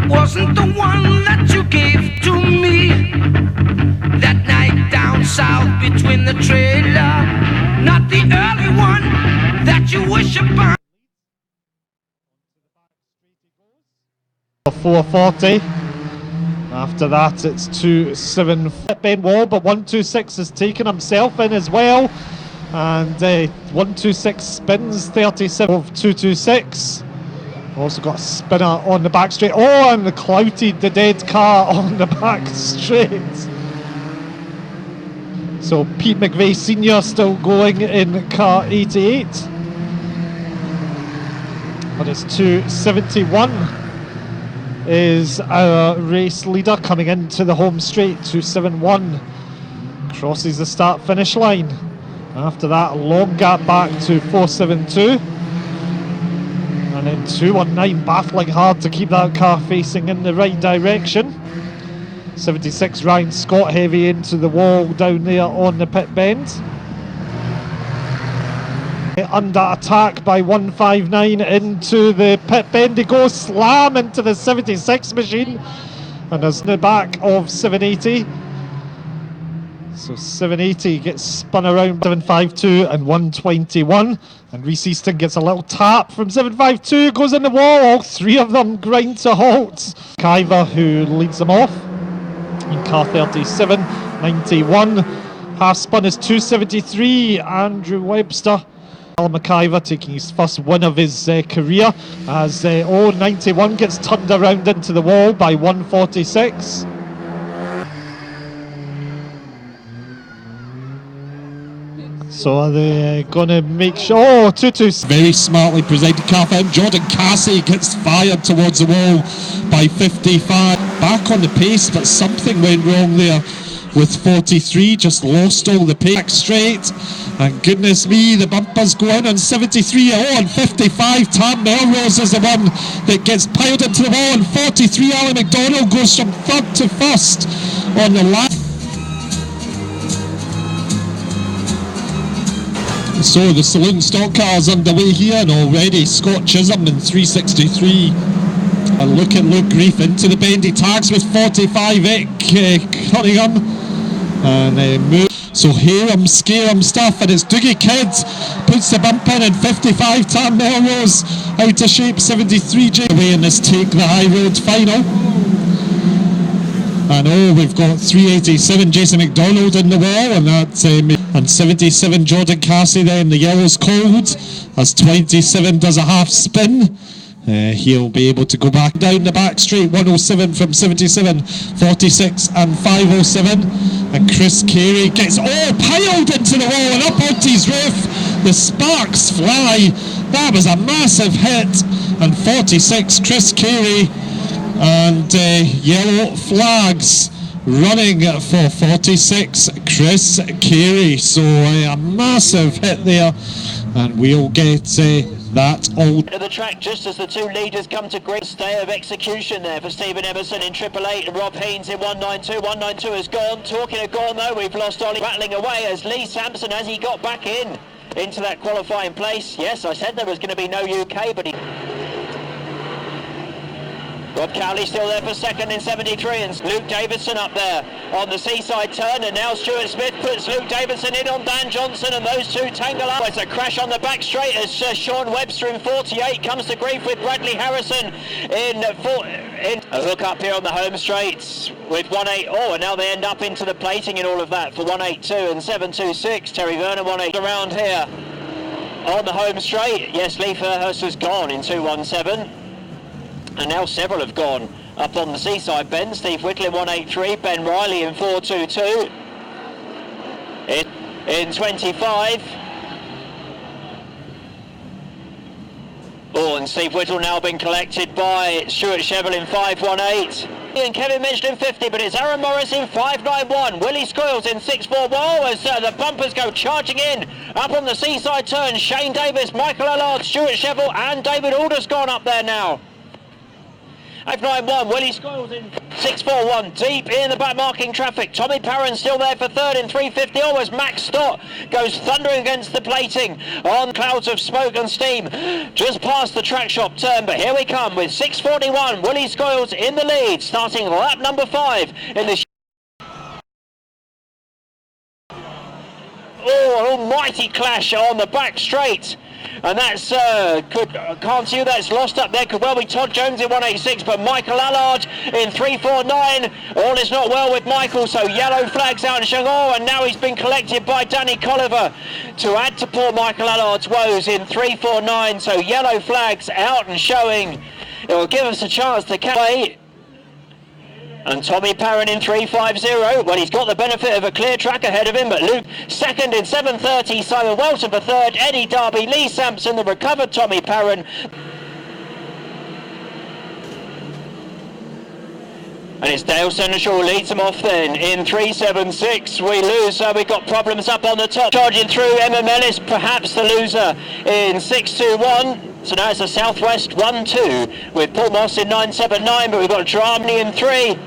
wasn't the one that you gave to me that night down south between the trailer, not the early one that you wish upon. 440. After that it's 2-7 Ben Wall, but 126 has taken himself in as well, and 126 spins 37 of 226. Also got a spinner on the back straight. Oh, and clouted the dead car on the back straight. So Pete McVeigh Senior still going in car 88. But it's 271 is our race leader coming into the home straight. 271 crosses the start finish line. After that, a long gap back to 472. And then 219 battling hard to keep that car facing in the right direction. 76 Ryan Scott heavy into the wall down there on the pit bend. Under attack by 159 into the pit bend. He goes slam into the 76 machine, and there's the back of 780. So 780 gets spun around 752 and 121, and Reece Easton gets a little tap from 752, goes in the wall. All three of them grind to halt. Kiver who leads them off in car 37, 91. Half spun is 273. Andrew Webster. Al McIver taking his first win of his career as 91 gets turned around into the wall by 146. So are they going to make sure? Oh, 2-2. Very smartly presented car for him. Jordan Cassie gets fired towards the wall by 55. Back on the pace, but something went wrong there with 43. Just lost all the pace. Back straight. And goodness me, the bumpers go in on 73. Oh, and 55. Tam Melrose is the one that gets piled into the wall. And 43, Ali McDonald goes from third to first on the lap. So the saloon stock car's underway here, and already Scott Chisholm in 363. And look at Luke Grief into the bend. He tags with 45 Cunningham. And move. So Harem, scare 'em stuff, and it's Doogie Kidd puts the bump in, and 55 Tam Melrose out of shape. 73 J away in this Take the High Road final. And we've got 387 Jason McDonald in the wall, and that's and 77 Jordan Cassie then. The yellow's cold as 27 does a half spin. He'll be able to go back down the back straight. 107 from 77, 46 and 507. And Chris Carey gets piled into the wall and up onto his roof. The sparks fly. That was a massive hit. And 46 Chris Carey, and yellow flags running for 46 Chris Carey. So a massive hit there, and we'll get that all to the track just as the two leaders come to great stay of execution there for Stephen Emerson in 888 and Rob Haynes in 192. 192 is gone. Talking of gone though, we've lost Ollie rattling away as Lee Sampson, as he got back into that qualifying place. Yes, I said there was going to be no UK, but he... Rob Cowley still there for second in 73, and Luke Davidson up there on the seaside turn, and now Stuart Smith puts Luke Davidson in on Dan Johnson, and those two tangle up. It's a crash on the back straight as Sean Webster in 48 comes to grief with Bradley Harrison in a hook up here on the home straights with 180. And now they end up into the plating in all of that for 182 and 726. Terry Vernon 180 around here on the home straight. Yes, Lee Fairhurst has gone in 217. And now several have gone up on the seaside bend. Steve Whittle in 183, Ben Riley in 422. In 25. And Steve Whittle now been collected by Stuart Chevel in 518. And Kevin mentioned in 50, but it's Aaron Morris in 591. Willie Scoyles in 641. As the bumpers go charging in up on the seaside turn. Shane Davis, Michael Allard, Stuart Chevel, and David Aldersgone up there now. 591, Willie Scoils in 641, deep in the back marking traffic. Tommy Parron still there for third in 350. As Max Stott goes thundering against the plating on clouds of smoke and steam just past the track shop turn. But here we come with 641, Willie Scoils in the lead, starting lap number 5 in the... Oh, an almighty clash on the back straight. And that's, can't see who that's lost up there. Could well be Todd Jones in 186, but Michael Allard in 349. All is not well with Michael, so yellow flags out and showing. Oh, and now he's been collected by Danny Colliver to add to poor Michael Allard's woes in 349. So yellow flags out and showing. It will give us a chance to catch. And Tommy Parron in 350, well, he's got the benefit of a clear track ahead of him, but Luke second in 730, Simon Welton for third, Eddie Darby, Lee Sampson, the recovered Tommy Parron. And it's Dale Seneschal leads him off then in 376. We lose, so we've got problems up on the top. Charging through, Emma Mellis, perhaps the loser in 621. So now it's a Southwest 1-2 with Paul Moss in 979, but we've got Dramney in 3.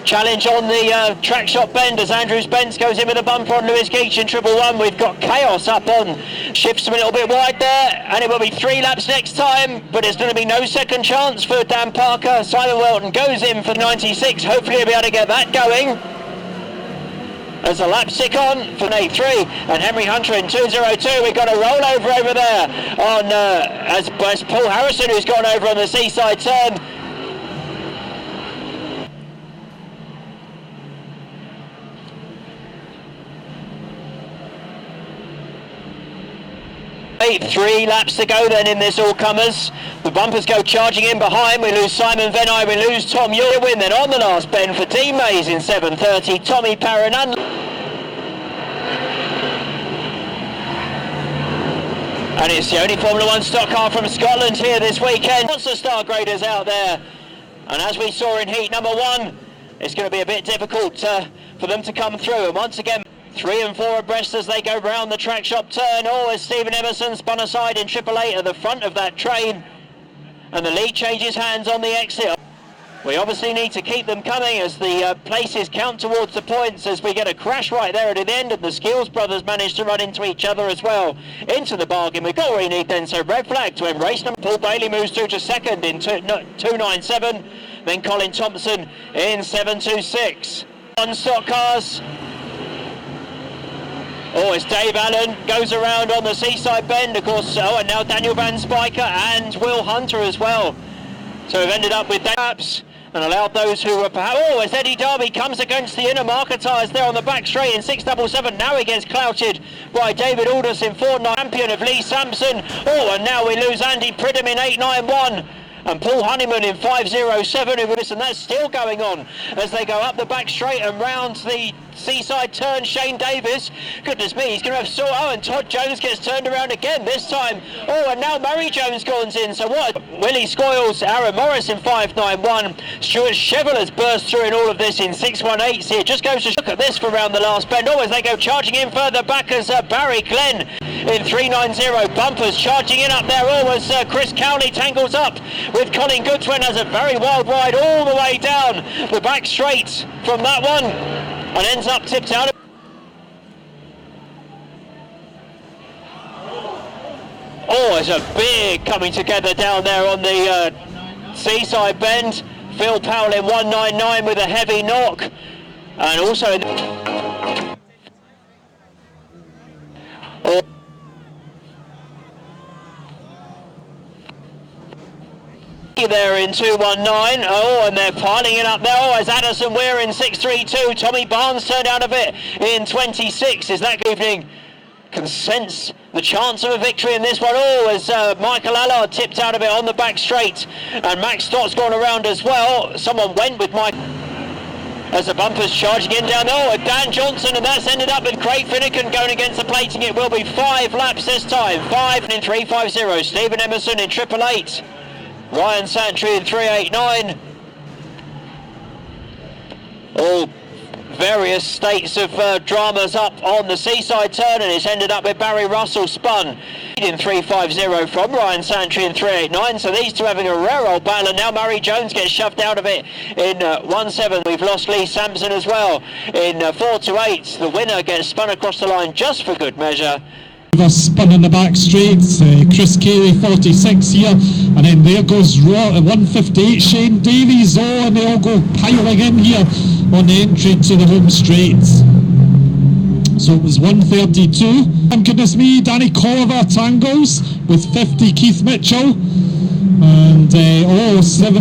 Challenge on the track shop bend as Andrew Spence goes in with a bumper on Lewis Geach in 111. We've got Chaos up on, shifts him a little bit wide there, and it will be 3 laps next time, but it's going to be no second chance for Dan Parker. Simon Welton goes in for 96, hopefully he'll be able to get that going. As a lap stick on for 83, and Henry Hunter in 202. We've got a rollover over there on as Paul Harrison, who's gone over on the Seaside turn. 3 laps to go then in this all-comers. The bumpers go charging in behind. We lose Simon Venai, we lose Tom Ewin. Then on the last bend for Dean Mays in 730, Tommy Parron and it's the only Formula 1 stock car from Scotland here this weekend. Lots of star graders out there. And as we saw in heat number 1, it's going to be a bit difficult for them to come through. And once again, 3 and 4 abreast as they go round the track shop turn. Oh, as Stephen Emerson spun aside in 888 at the front of that train. And the lead changes hands on the exit. We obviously need to keep them coming as the places count towards the points as we get a crash right there at the end, and the Skills brothers manage to run into each other as well. Into the bargain, we've got what we need then, so red flag to embrace them. Paul Bailey moves through to second in 297, then Colin Thompson in 726. On stock cars. Oh, it's Dave Allen, goes around on the Seaside bend, of course, and now Daniel Van Spiker and Will Hunter as well. So we've ended up with laps and allowed those who were perhaps... Oh, as Eddie Darby comes against the inner marker tyres there on the back straight in 677. Now he gets clouted by David Aldous in 4-9. Champion of Lee Sampson. Oh, and now we lose Andy Pridham in 891. And Paul Honeyman in 507, and that's still going on as they go up the back straight and round the Seaside turn. Shane Davis, goodness me, he's going to have and Todd Jones gets turned around again this time. Oh, and now Murray Jones goes in. So what? Willie Scoils, Aaron Morris in 591. Stuart Chevrolet has burst through in all of this in 618. See, it just goes to look at this for around the last bend. Oh, as they go charging in further back as Barry Glenn in 390. Bumpers charging in up there. Oh, as Chris Cowley tangles up with Colin Goodwin, has a very wild ride all the way down the back straight from that one and ends up tipped out. Oh, it's a big coming together down there on the Seaside bend. Phil Powell in 199 with a heavy knock, and also there in 219. Oh, and they're piling it up there. Oh, as Addison Weir in 632. Tommy Barnes turned out a bit in 26. Is that evening can sense the chance of a victory in this one. Oh, as Michael Allard tipped out a bit on the back straight, and Max Stott's gone around as well. Someone went with Mike as the bumpers charging in down there. Oh, Dan Johnson, and that's ended up with Craig Finnegan going against the plating. It will be 5 laps this time. 5 in 350. Stephen Emerson in 888. Ryan Santry in 389. Oh, various states of dramas up on the seaside turn, and it's ended up with Barry Russell spun in 3.50 from Ryan Santry in 3.89. So these two having a rare old battle, and now Murray Jones gets shoved out of it in 1.7. We've lost Lee Sampson as well in 4.8. The winner gets spun across the line just for good measure. Spun in the back straight, Chris Carey 46 here, and then there goes 158 Shane Davies. Oh, and they all go piling in here on the entry to the home straight. So it was 132. And goodness me, Danny Colliver tangles with 50 Keith Mitchell. And 7.11,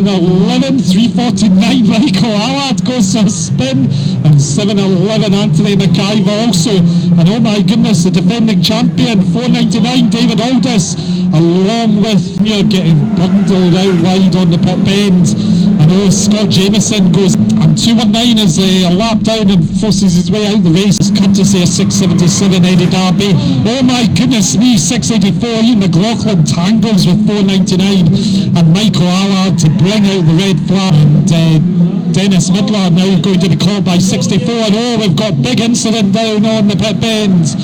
3.49 Michael Allard goes to a spin, and 7.11 Anthony McIver also. And oh my goodness, the defending champion 4.99 David Aldis, along with getting bundled out wide on the pit bend. And Scott Jameson goes, and 2.19 is a lap down and forces his way out the race. Courtesy of 6.77 Eddie Darby. Oh my goodness me, 6.84 Ian McLaughlin tangles with 4.99. And Michael Allard to bring out the red flag. And Dennis Midler now going to be caught by 64. And we've got big incident down on the pit bend.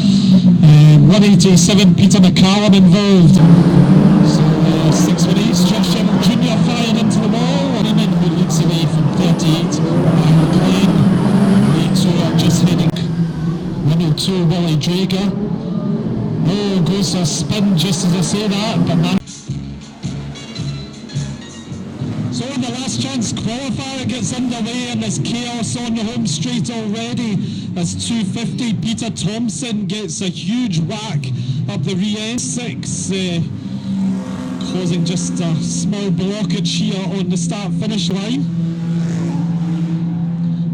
187 Peter McCallum involved. So 6.8 Josh Shevell Jr. fired into the wall, and he leads away from 38. McLean. The two are just heading. 102 Willie Drager. Goes to a spin just as I say that, but man. So the last chance qualifier gets underway, and there's chaos on the home straight already as 250 Peter Thompson gets a huge whack up the rear end. 6 causing just a small blockage here on the start-finish line.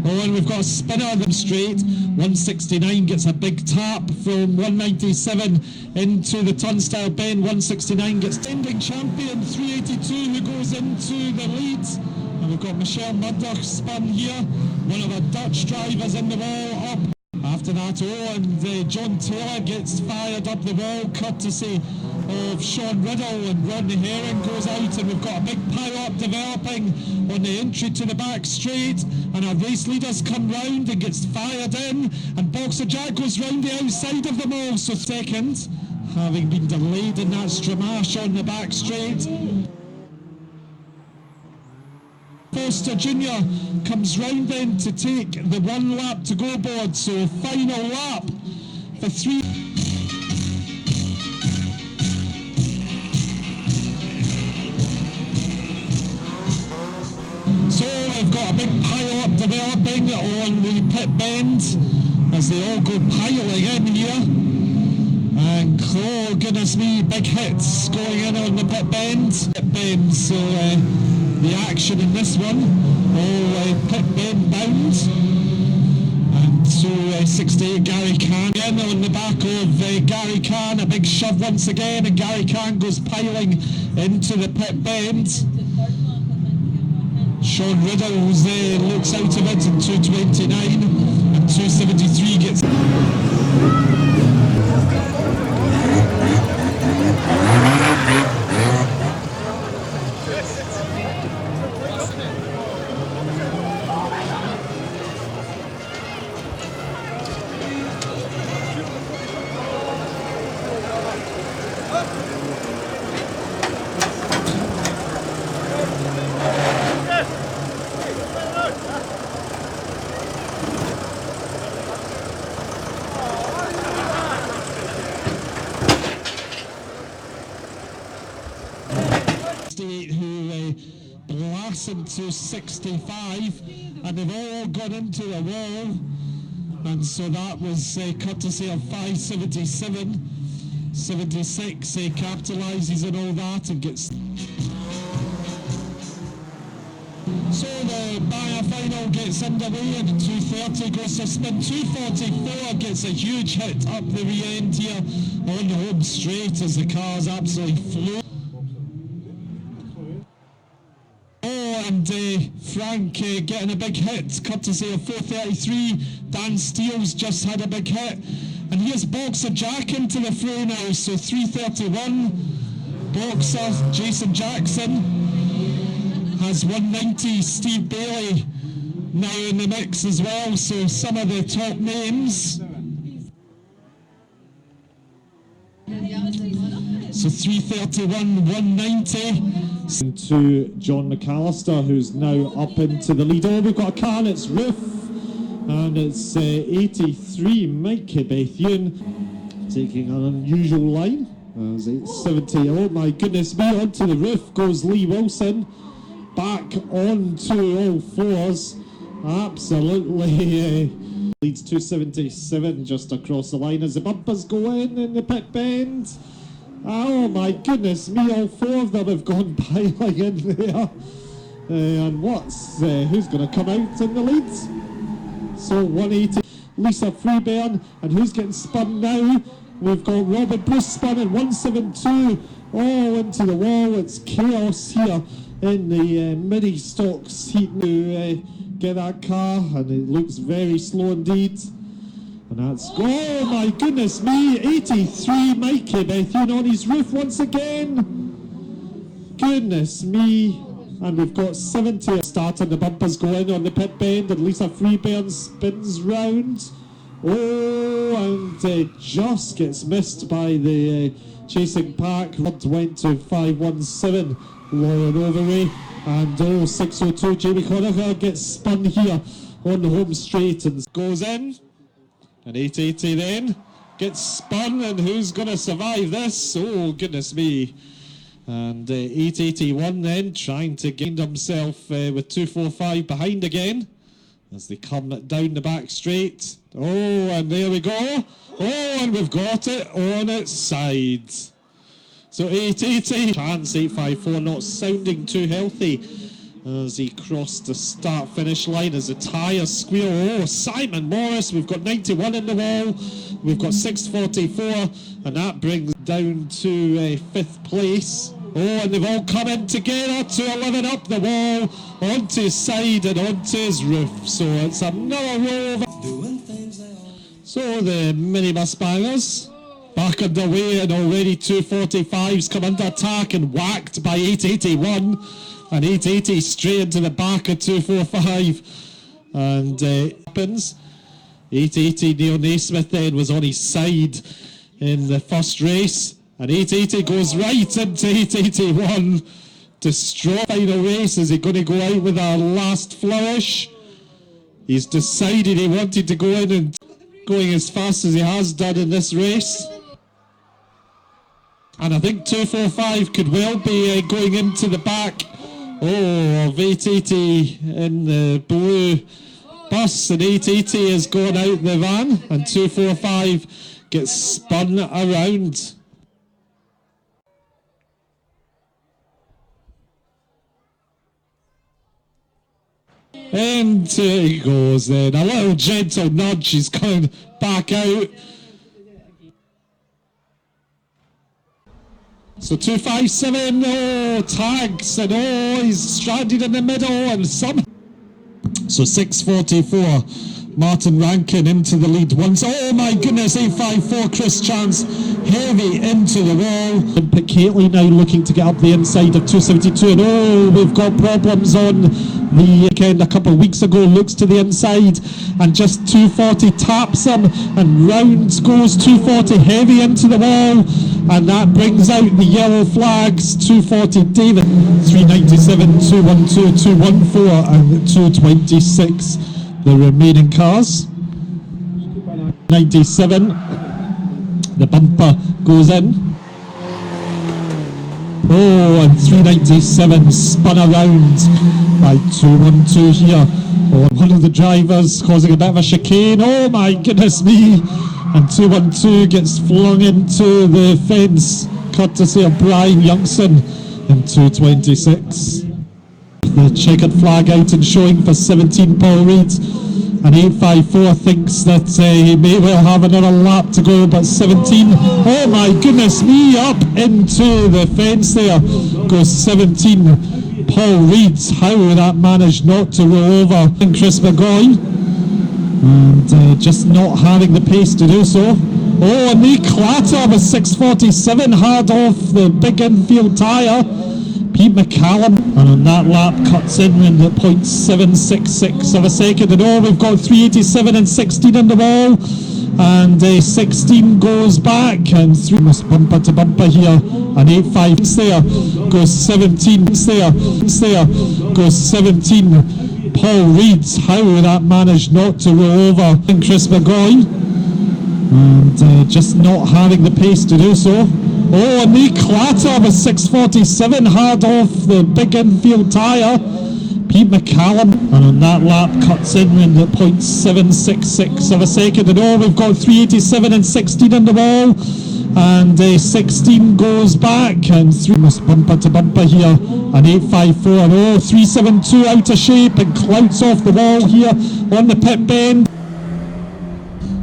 Oh, and we've got a spinner on them straight. 169 gets a big tap from 197 into the turnstile bend. 169 gets defending champion 382 who goes into the lead. And we've got Michelle Murdoch spun here. One of our Dutch drivers in the wall up. After that, and John Taylor gets fired up the wall, courtesy of Sean Riddle, and Rodney Herring goes out, and we've got a big pile-up developing on the entry to the back straight, and our race leaders come round and gets fired in, and Boxer Jack goes round the outside of them all, so second, having been delayed in that Stramash on the back straight. Foster Jr. comes round then to take the 1 lap to go board, so final lap for 3. So we've got a big pile up developing on the pit bend as they all go piling in here. And oh goodness me, big hits going in on the pit bend. So the action in this one, pit bend bound. And so 68 Gary Kahn in on the back of Gary Kahn, a big shove once again, and Gary Kahn goes piling into the pit bend. Sean Riddle looks out of it in 229, and 273 gets. Who blasts into 65, and they've all gone into the wall, and so that was courtesy of 577. 76 capitalises on all that and gets. So the Bayer final gets underway, and 230 goes to spin. 244 gets a huge hit up the rear end here on the home straight as the cars absolutely flew. And Frank getting a big hit, courtesy of 433. Dan Steele's just had a big hit. And here's Boxer Jack into the fray now, so 331. Boxer Jason Jackson has 190. Steve Bailey now in the mix as well, so some of the top names. So 331, 190. To John McAllister, who's now up into the lead. Oh, we've got a car and it's Roof. And it's 83, Mikey Bethune, taking an unusual line. As it's 70, oh my goodness me, onto the Roof goes Lee Wilson. Back onto all fours. Absolutely leads 277 just across the line as the bumpers go in the pit bend. Oh my goodness me, all four of them have gone piling in there. And who's going to come out in the lead? So 180, Lisa Freeburn, and who's getting spun now? We've got Robin Bruce spun at 172, all into the wall. It's chaos here in the mini stocks heat to get that car, and it looks very slow indeed. And that's, oh my goodness me, 83, Mikey Bethune on his Roof once again. Goodness me. And we've got 70 starting, the bumpers go in on the pit bend, and Lisa Freeburn spins round. Oh, and just gets missed by the chasing pack. Rod went to 517, Lauren Overway. And 602, Jamie Conacher gets spun here on the home straight and goes in. And 880 then gets spun, and who's going to survive this? Oh, goodness me. And 881 then trying to gain himself with 245 behind again as they come down the back straight. Oh, and there we go. Oh, and we've got it on its side. So 880, chance 854 not sounding too healthy as he crossed the start-finish line as the tyres squeal. Oh, Simon Morris, we've got 91 in the wall. We've got 644, and that brings down to 5th place. Oh, and they've all come in together to 11 up the wall, onto his side and onto his Roof. So it's another row of... So the minibus bangers back underway, and already 245's come under attack and whacked by 881. And 880 straight into the back of 245. And happens. 880 Neil Naismith then was on his side in the first race. And 880 goes right into 881. Destroy final race. Is he going to go out with a last flourish? He's decided he wanted to go in and going as fast as he has done in this race. And I think 245 could well be going into the back of 880 in the blue bus. And 880 has gone out the van, and 245 gets spun around. And he goes then. A little gentle nudge, he's coming back out. So 257, oh, tags, and oh, he's stranded in the middle, and some. So 644, Martin Rankin into the lead once. Oh my goodness, 854, Chris Chance, heavy into the wall. And Pick Haley now looking to get up the inside of 272, and oh, we've got problems on the weekend a couple of weeks ago. Looks to the inside, and just 240 taps him, and round goes 240 heavy into the wall. And that brings out the yellow flags. 240 David, 397, 212, 214 and 226 the remaining cars. 97, the bumper goes in. Oh, and 397 spun around by 212 here. Oh, one of the drivers causing a bit of a chicane. Oh my goodness me. And 212 gets flung into the fence, courtesy of Brian Youngson in 226. The checkered flag out and showing for 17 Paul Reid. And 854 thinks that he may well have another lap to go, but 17, oh my goodness me, up into the fence there goes 17 Paul Reid. How that managed not to roll over. And Chris McGoy. And just not having the pace to do so. Oh, and they clatter with 647 hard off the big infield tyre. Pete McCallum, and on that lap cuts in at 0.766 of a second. And we've got 387 and 16 on the wall, and 16 goes back, and through bumper to bumper here, and 8.5 there, goes 17 there, goes 17. Paul Reeds, how that managed not to roll over Chris McGowan, and just not having the pace to do so. Oh, and they clatter with 6.47 hard off the big infield tyre. Pete McCallum, and on that lap cuts in at 0.766 of a second. And we've got 387 and 16 on the wall, and 16 goes back, and through bumper to bumper here, and 8.54. And 372 out of shape and clouts off the wall here on the pit bend.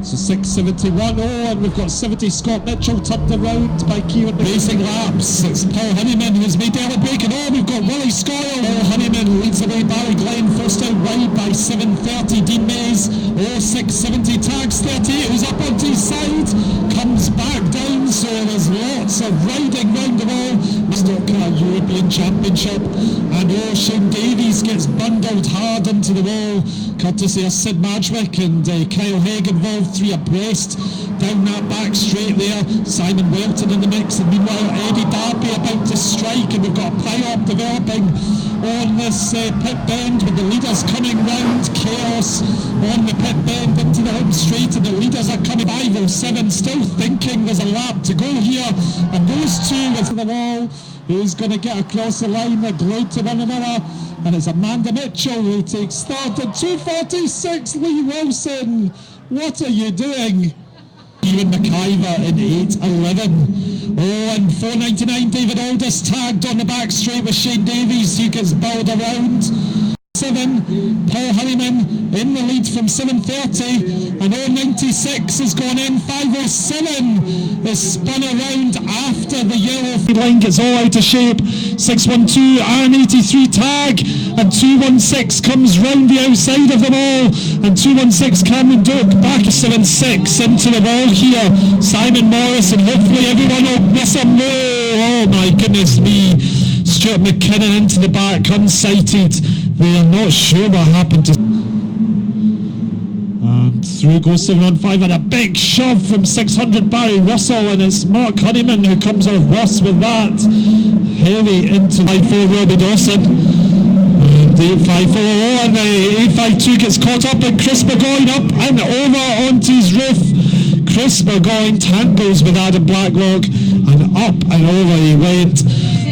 So 6.71, and we've got 70 Scott Mitchell turned around by Kieran. Racing laps, it's Paul Honeyman who's made early break, and we've got Willie Scoyle. Paul Honeyman leads away Barry Glenn, first out wide by 7.30. Dean Mays, 6.70, tags 38, who's up onto his side, comes back down, so there's lots of riding round the wall. Stock Car European Championship, and Shane Davies gets bundled hard into the wall, courtesy of Sid Madgwick, and Kyle Haig involved, three abreast down that back straight there. Simon Welton in the mix, and meanwhile Eddie Darby about to strike, and we've got a pile-up developing on this pit bend with the leaders coming round. Chaos on the pit bend into the home straight, and the leaders are coming. 5.07, still thinking there's a lap to go here, and those two with the wall. Who's going to get across the line? They're glued to one another, and it's Amanda Mitchell who takes third at 2.46. Lee Wilson, what are you doing? Ewan McIver in 8.11. And 4.99, David Aldis tagged on the back straight with Shane Davies, who gets bowled around. 7, Paul Honeyman in the lead from 7.30, and 96 has gone in. 5.07 is spun around after the yellow line gets all out of shape. 6.12 and 83 tag, and 2.16 comes round the outside of them all, and 2.16 Cameron Duke back to 7.6 into the wall here. Simon Morris, and hopefully everyone will miss him. No, oh my goodness me. Stuart McKinnon into the back, unsighted. We are not sure what happened to. And through goes 7.15, and a big shove from 600 Barry Russell, and it's Mark Honeyman who comes off worse with that. Heavy into 5.4 Robbie Dawson. And 8.54, and 8.52 gets caught up, and Chris Burgoyne up and over onto his roof. Chris Burgoyne tangles with Adam Blacklock, and up and over he went.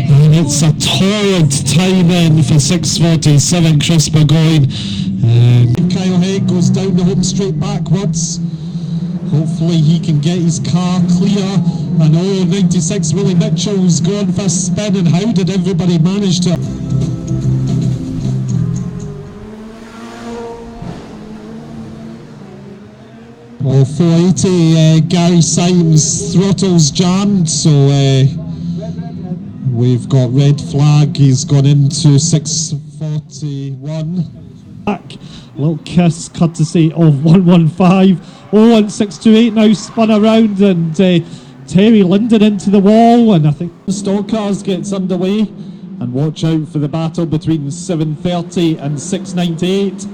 And it's a torrid time in for 6.47, Chris Burgoyne. Kyle Haig goes down the home straight backwards. Hopefully he can get his car clear. And 96, Willie Mitchell's going for a spin, and how did everybody manage to... 480, Gary Symes throttles jammed, so we've got red flag. He's gone into 6.41. Back, little kiss courtesy of 115. And 6.28 now spun around, and Terry Linden into the wall, and I think Stock Cars gets underway. And watch out for the battle between 7.30 and 6.98.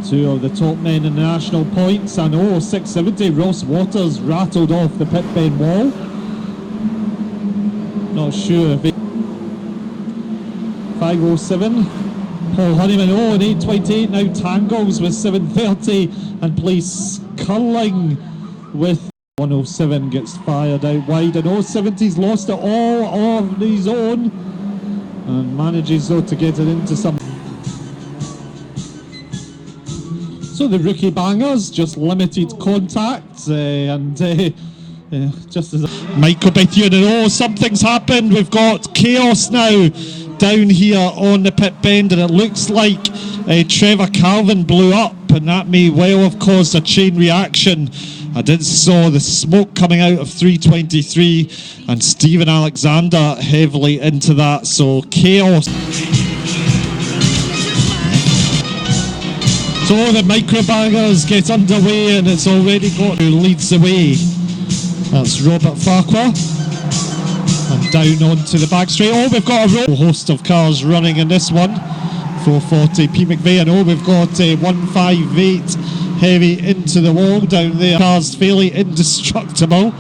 Two of the top men in the national points, and 6.70, Ross Waters rattled off the pit bend wall. Not sure if it... 5.07, Paul Honeyman, and 8.28 now tangles with 7.30 and plays curling with 107, gets fired out wide, and 0.70's lost it all on his own, and manages though to get it into some... So the rookie bangers, just limited contact, and just as Michael Bethune, and something's happened. We've got chaos now down here on the pit bend, and it looks like Trevor Calvin blew up, and that may well have caused a chain reaction. I did saw the smoke coming out of 323, and Stephen Alexander heavily into that, so chaos. So the microbangers get underway, and it's already got who leads the way. That's Robert Farquhar. And down onto the back straight. Oh, we've got a host of cars running in this one. 440 P. McVeigh. And we've got a 158 heavy into the wall down there. Cars fairly indestructible.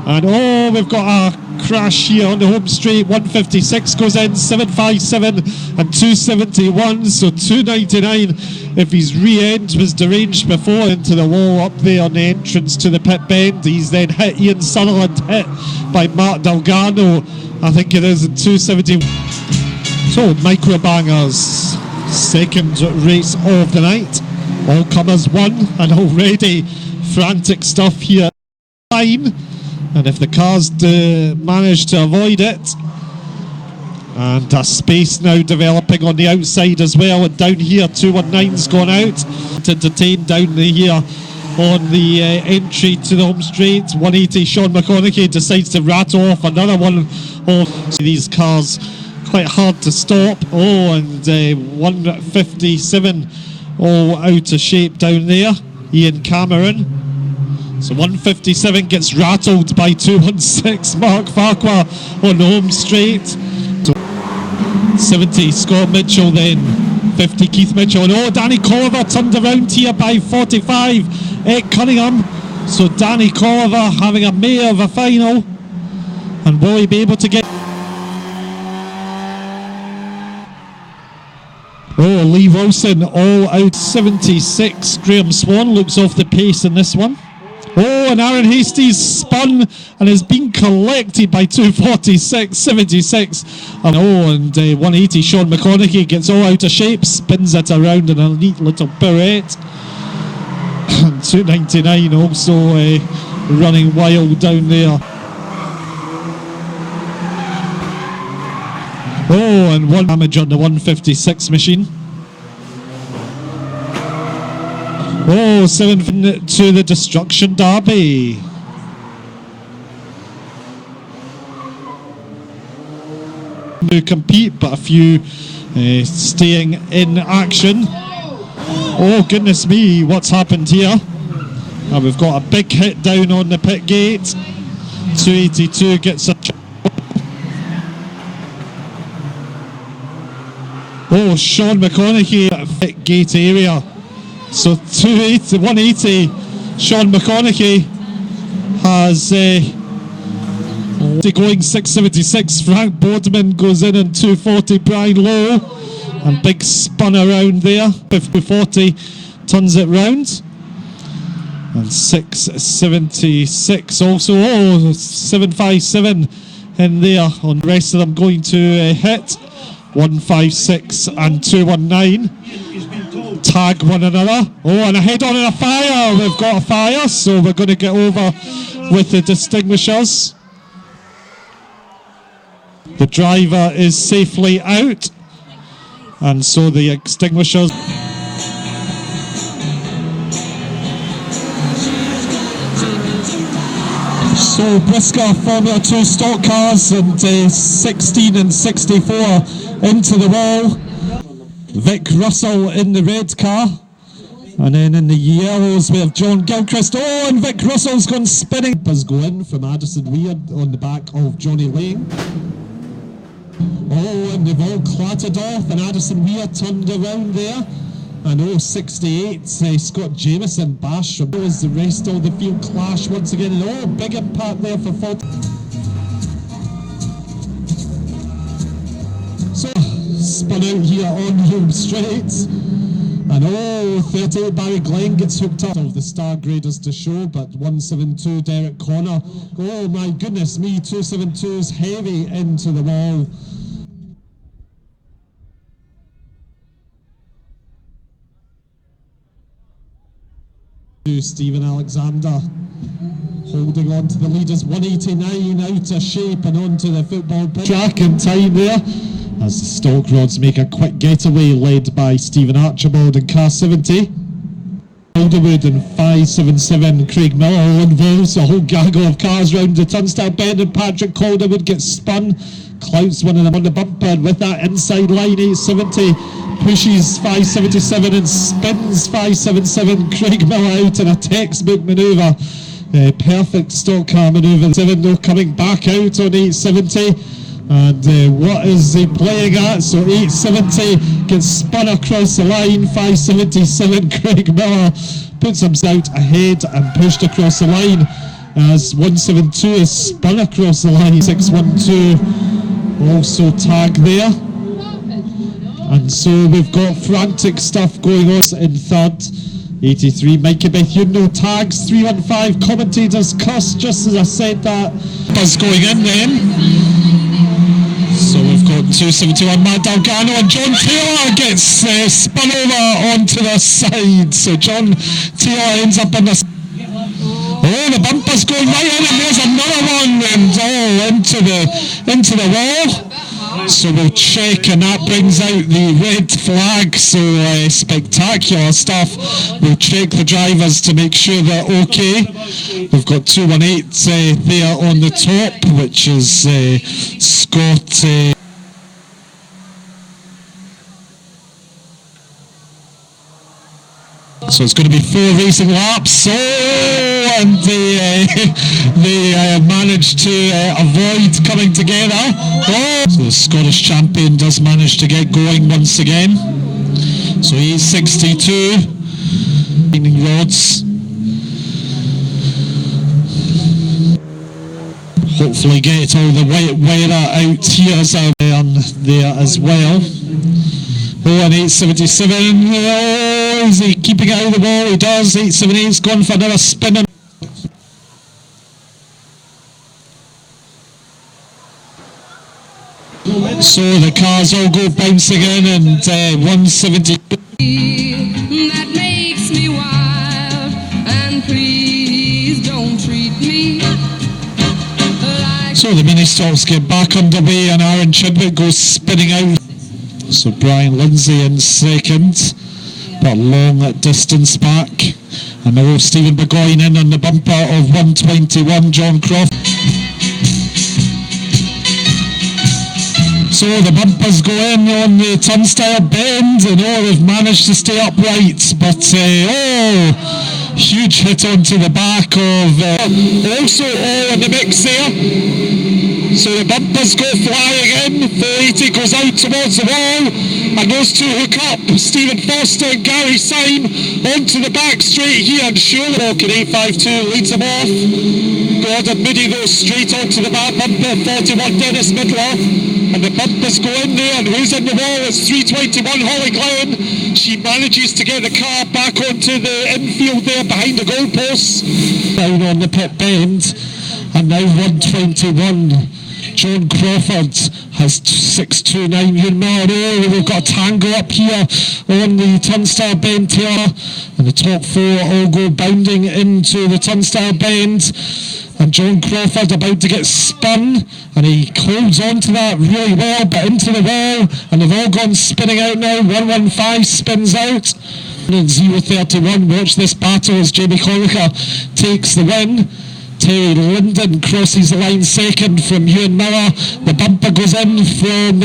And we've got a crash here on the home straight. 156 goes in, 757 and 271, so 299 if his re-end was deranged before. Into the wall up there on the entrance to the pit bend. He's then hit Ian Sutherland, hit by Mark Delgado, I think it is, in 270. So Micro Bangers, second race of the night. All comers won, and already frantic stuff here. Fine. And if the cars manage to avoid it, and a space now developing on the outside as well, and down here 219's gone out to detain down here on the entry to the home straight. 180 Sean McConaughey decides to rattle off another one of these cars, quite hard to stop. And 157 all out of shape down there, Ian Cameron. So 157 gets rattled by 216 Mark Farquhar on the home straight. So 70 Scott Mitchell, then 50 Keith Mitchell. And Danny Colliver turned around here by 45 Ed Cunningham. So Danny Colliver having a mare of a final. And will he be able to get... Lee Wilson all out. 76 Graham Swan looks off the pace in this one. And Aaron Hastings spun and has been collected by 246, 76. And 180 Sean McConaughey gets all out of shape, spins it around in a neat little pirouette. And 299 also running wild down there. And one damage on the 156 machine. 7 to the Destruction Derby. To compete, but a few staying in action. Goodness me, what's happened here? We've got a big hit down on the pit gate. 282 gets a... Sean McConaughey at pit gate area. So 180 Sean McConaughey has going 676. Frank Boardman goes in 240 Brian Lowe, and big spun around there. 50-40 turns it round, and 676 also. 757 in there. On the rest of them going to hit 156 and 219. Tag one another. And a head on and a fire. We've got a fire, so we're going to get over with the distinguishers. The driver is safely out, and so the extinguishers. So Brisker Formula 2 stock cars, and 16 and 64 into the wall. Vic Russell in the red car, and then in the yellows we have John Gilchrist. And Vic Russell's gone spinning. Buzz go in from Addison Weir on the back of Johnny Lane. And they've all clattered off, and Addison Weir turned around there. And 68 Scott Jameson Bash as the rest of the field clash once again. And big impact there for 40. So spun out here on home straight, and 38 Barry Glenn gets hooked up of the star graders to show, but 172 Derek Connor. My goodness me, 272's heavy into the wall. Stephen Alexander holding on to the leaders. 189 out of shape and onto the football track in time there, as the Stoke Rods make a quick getaway, led by Stephen Archibald in car 70. Alderwood and 577 Craig Miller all involved, so a whole gaggle of cars round the turnstile bend, and Patrick Calderwood gets spun, clouts one of them on the bumper, and with that inside line 870 pushes 577 and spins 577 Craig Miller out in a textbook manoeuvre. Perfect stock car manoeuvre. 7 though coming back out on 870. And what is he playing at? So 870 gets spun across the line. 577 Craig Miller puts him out ahead and pushed across the line as 172 is spun across the line. 612 also tag there. And so we've got frantic stuff going on in third. 83 Mikey Bethune, no tags. 315 commentators cuss just as I said that. Buzz going in then. So we've got 271 Matt Dalgano, and John Taylor gets spun over onto the side. So John Taylor ends up on the oh, the bumper's going right in, and there's another one, and into the wall. So we'll check, and that brings out the red flag. So spectacular stuff. We'll check the drivers to make sure they're okay. We've got 218 there on the top, which is Scott. So it's going to be 4 racing laps. And they managed to avoid coming together. So the Scottish champion does manage to get going once again. So he's 62 rods. Hopefully get all the weather out here there as well. Oh, and 877. Oh, is he keeping out of the wall? He does. 878's gone for another spin. So the cars all go bouncing in, and 170. That makes me wild, and please don't treat me like. So the mini stocks get back underway, and Aaron Chidwick goes spinning out. So Brian Lindsay in second, but long distance back. And now Stephen Burgoyne in on the bumper of 121, John Croft. So the bumpers go in on the turnstile bend, and they've managed to stay upright, but huge hit onto the back of also all in the mix there. So the bumpers go flying in, 480 goes out towards the wall, and those two hook up, Stephen Foster and Gary Syme onto the back straight here, and Sherlock at 852 leads them off. Gordon Moody goes straight onto the back bumper, 41 Dennis Midler, and the bumpers go in there, and who's in the wall is 321 Holly Glenn. She manages to get the car back onto the infield there behind the goalposts. Down on the pit bend, and now 121 John Crawford has 629 Ewan Miller. Oh, we've got a tango up here on the turnstile bend here, and the top 4 all go bounding into the turnstile bend, and John Crawford about to get spun, and he holds on to that really well, but into the wall, and they've all gone spinning out now. 115 spins out, and 031. Watch this battle as Jamie Conacher takes the win. Terry Linden crosses the line second from Ewan Miller. The bumper goes in from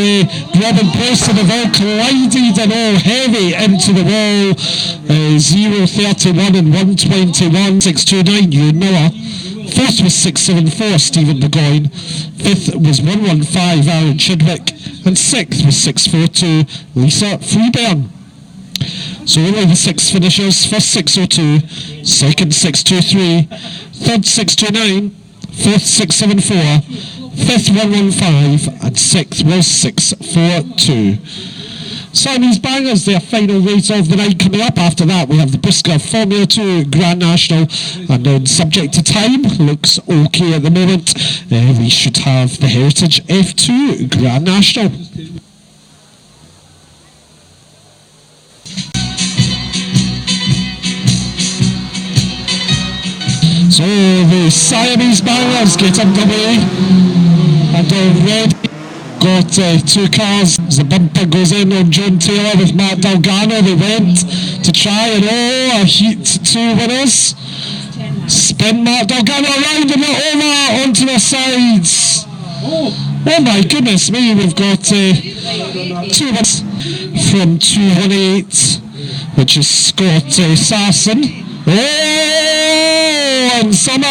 Robin Post, and they've all collided and all heavy into the wall. 031 and 121. 629 Ewan Miller. Fourth was 674 Stephen Burgoyne. Fifth was 115 Aaron Chidwick. And sixth was 642 Lisa Freeburn. So only the 6 finishers. First 602, second 623, third 629, fourth 674, fifth 115, and sixth was 642. Simon's Bangers, their final race of the night coming up. After that we have the Buska Formula 2 Grand National, and then subject to time, looks okay at the moment, we should have the Heritage F2 Grand National. So the Siamese Bangers get underway, and already got 2 cars. The bumper goes in on John Taylor with Matt Dalgano. They went to try, and a Heat 2 winners. Spin Matt Dalgano around and over onto the sides. Oh my goodness me, we've got 2 winners from 218, which is Scott Sarson. And and somehow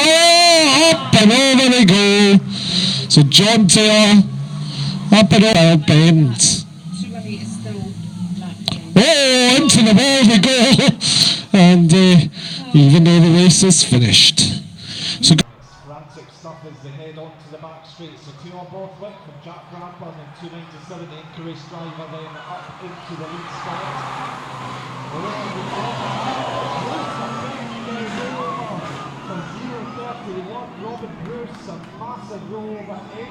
up and over they go. So John Taylor up and over bend. Oh, into the wall we go. And even though the race is finished. So frantic stuff as they head on to the back straight. So 2 on board Wick from Jack Bradburn in 297, the Encourage driver, then up into the lead spot. From 0:31, Robin Bruce, a massive roll over 8.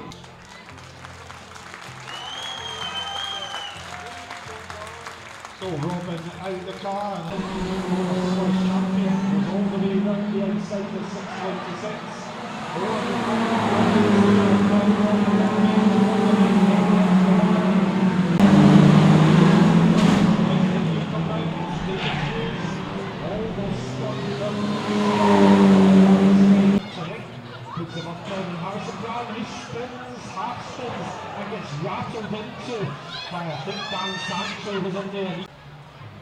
So Robin out the car and Scottish champion was all the way round the outside of 626. Puts him up down and Harrison Brown, he spins, half spins and gets rattled into by I think Dan Sancho was in there.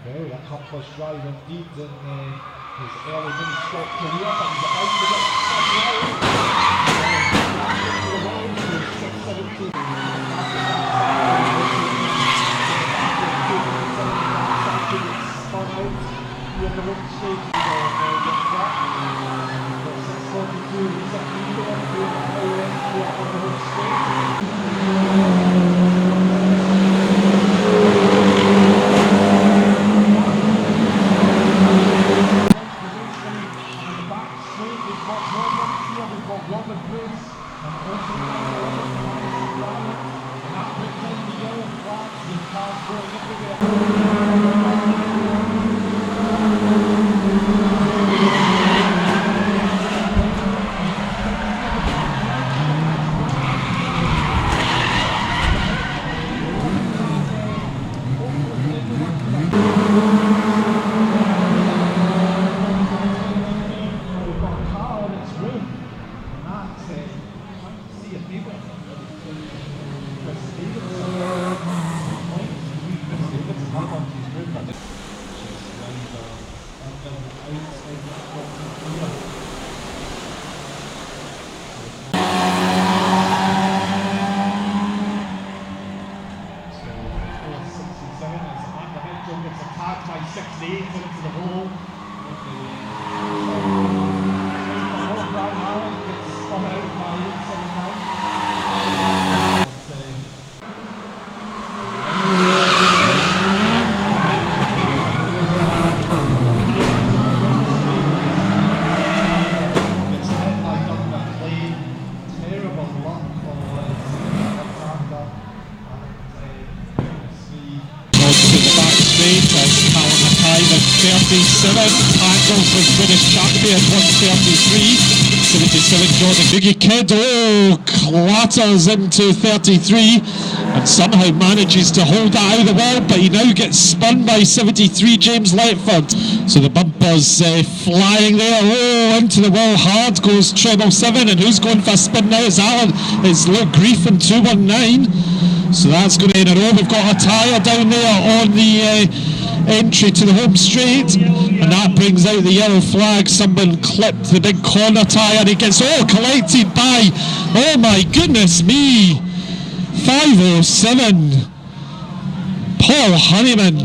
Very accomplished driver indeed in his early mini-stock career, but he's about to get spun round. Spun out here in the wing stage. Gets attacked by 68 into the hole. Brian Allen gets spun out by 879. Gets hit by Doug McLean. Terrible luck for Alexander. as Callum Mackay with 37, tackles with British champion 133, 77 Jordan Boogie Kid, clatters into 33 and somehow manages to hold that out of the wall, but he now gets spun by 73 James Letford. So the bumper's flying there, into the wall hard goes treble 7, and who's going for a spin now is Alan, it's Luke Grief in 219. So that's going to be in a row. We've got a tyre down there on the entry to the home straight, and that brings out the yellow flag. Someone clipped the big corner tyre, and he gets collected by, oh my goodness me, 507. Paul Honeyman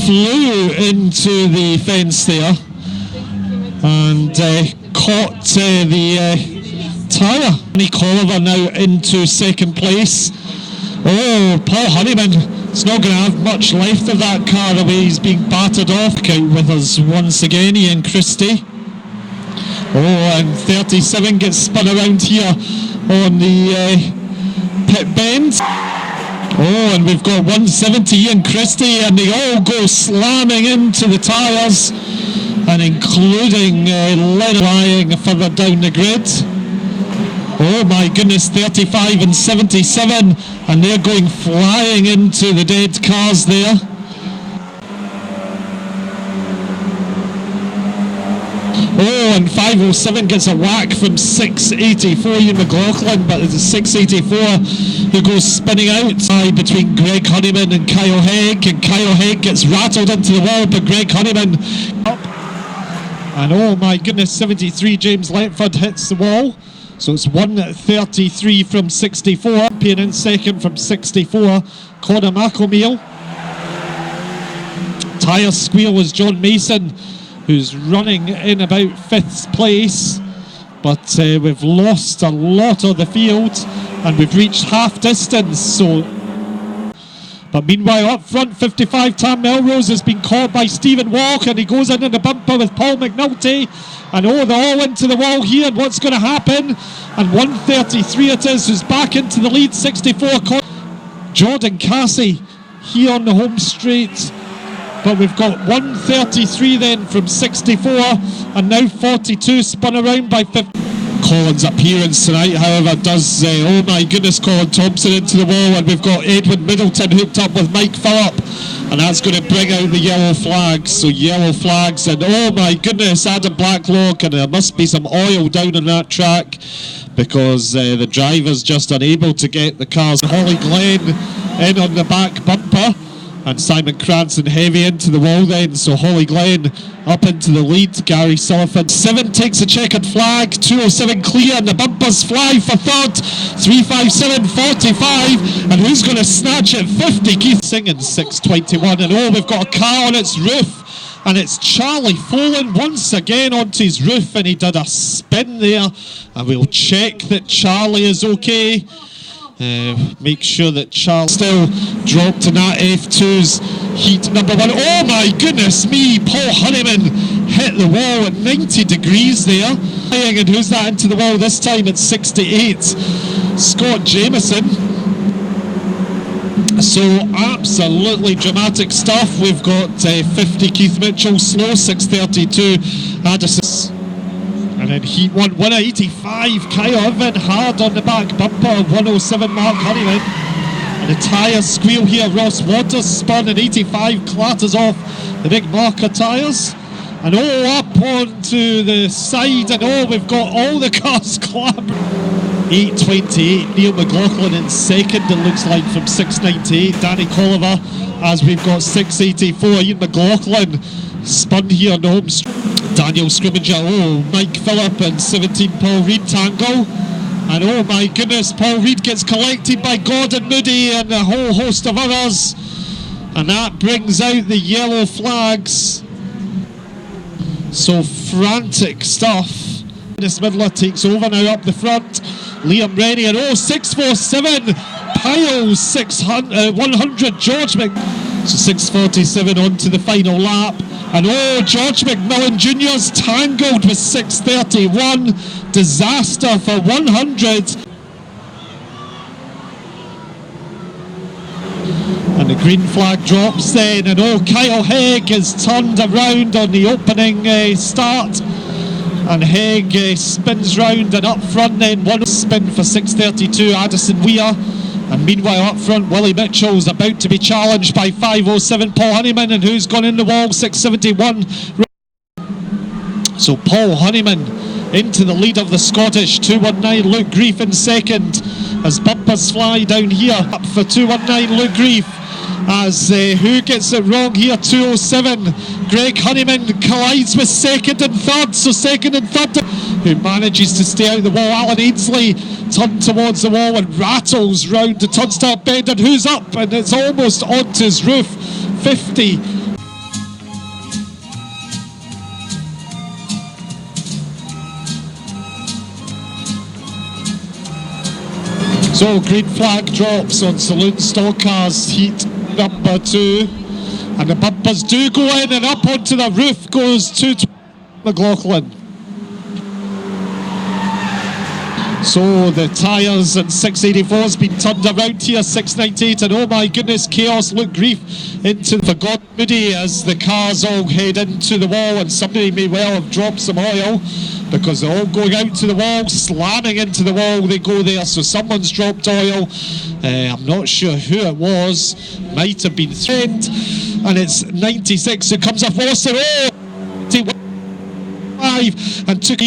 flew into the fence there and caught the tyre. Nick Oliver now into second place. Paul Honeyman is not going to have much left of that car the way he's being battered off. Out with us once again, Ian Christie. And 37 gets spun around here on the pit bend. And we've got 170 Ian Christie, and they all go slamming into the tyres, and including Lennon lying further down the grid. Oh my goodness, 35 and 77, and they're going flying into the dead cars there. And 507 gets a whack from 684 Ian McLaughlin, but it's a 684 who goes spinning out between Greg Honeyman and Kyle Hegg, and Kyle Hegg gets rattled into the wall, but Greg Honeyman up. And oh my goodness, 73 James Letford hits the wall. So it's 1:33 from 64. Champion in second from 64, Conor McElmeal. Tyre squeal was John Mason, who's running in about 5th place. But we've lost a lot of the field and we've reached half distance. But meanwhile, up front, 55 Tam Melrose has been caught by Stephen Walk, and he goes in the bumper with Paul McNulty. And oh, they're all into the wall here, and what's going to happen? And 1:33 it is, who's back into the lead, 64. Jordan Cassie here on the home straight. But we've got 1:33 then from 64, and now 42 spun around by 50. Colin's appearance tonight, however, does, oh my goodness, Colin Thompson into the wall, and we've got Edwin Middleton hooked up with Mike Phillip, and that's going to bring out the yellow flags. So yellow flags, and oh my goodness, Adam Blacklock, and there must be some oil down on that track because the driver's just unable to get the cars. Holly Glenn in on the back bumper, and Simon Cranston heavy into the wall then, so Holly Glenn up into the lead. Gary Sullivan 7 takes a checkered flag, 207 clear, and the bumpers fly for third, 357 45, and who's going to snatch it? 50, Keith Singing 621, and oh, we've got a car on its roof, and it's Charlie Folan once again onto his roof, and he did a spin there, and we'll check that Charlie is okay. Make sure that Charles still dropped in that F2's heat number 1. Oh my goodness me, Paul Honeyman hit the wall at 90 degrees there. And who's that into the wall this time at 68? Scott Jameson. So absolutely dramatic stuff. We've got 50 Keith Mitchell, slow 632 Addison. And then heat 1, 185, Kyle Irvin hard on the back bumper, 107 Mark Honeyman. And a tyre squeal here, Ross Waters spun, and 85 clatters off the big marker tyres. And all up onto the side, and oh, we've got all the cars clambering. 828, Neil McLaughlin in second, it looks like, from 698. Danny Colliver, as we've got 684. Ian McLaughlin spun here on the home straight. Daniel Scrimmager, oh, Mike Phillip and 17 Paul Reed tangle. And oh my goodness, Paul Reed gets collected by Gordon Moody and a whole host of others. And that brings out the yellow flags. So frantic stuff. Dennis Midler takes over now up the front. Liam Rennie, and oh, 647 piles 100 George Mc. So 647 on to the final lap. And oh, George McMillan Jr.'s tangled with 631. Disaster for 100. And the green flag drops then. And oh, Kyle Hegg is turned around on the opening start. And Hegg spins round, and up front then one spin for 632 Addison Weir. And meanwhile up front, Willie Mitchell's about to be challenged by 507 Paul Honeyman, and who's gone in the wall, 671. So Paul Honeyman into the lead of the Scottish. 219 Luke Grief in second as bumpers fly down here. Up for 219 Luke Grief as who gets it wrong here? 207 Greg Honeyman collides with second and third, so second and third, who manages to stay out the wall. Alan Ainsley turned towards the wall and rattles round the turnstile bend, and who's up? And it's almost onto his roof. 50. So green flag drops on Saloon Stock Cars heat number 2, and the bumpers do go in, and up onto the roof goes to McLaughlin. So the tyres and 684's been turned around here, 698, and oh my goodness, chaos. Luke Grief into Forgotten Moody as the cars all head into the wall, and somebody may well have dropped some oil because they're all going out to the wall, slamming into the wall they go there, so someone's dropped oil. I'm not sure who it was, might have been Trent, and it's 96 who comes off Worcester. Oh, 5 and took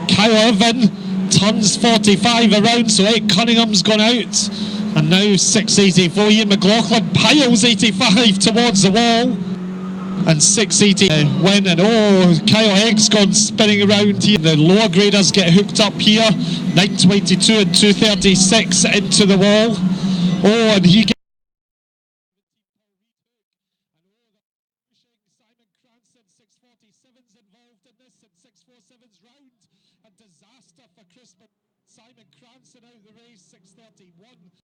Kyle Irvin turns 45 around, so Ed Cunningham's gone out, and now 684 Ian McLaughlin piles 85 towards the wall. and 680 win. And Kyle Hegg's gone spinning around here. The lower graders get hooked up here. 922 and 236 into the wall. And he gets Simon Cranston, 647's involved in this, and 647's round. A disaster for Chris. Simon Cranston out of the race, 631.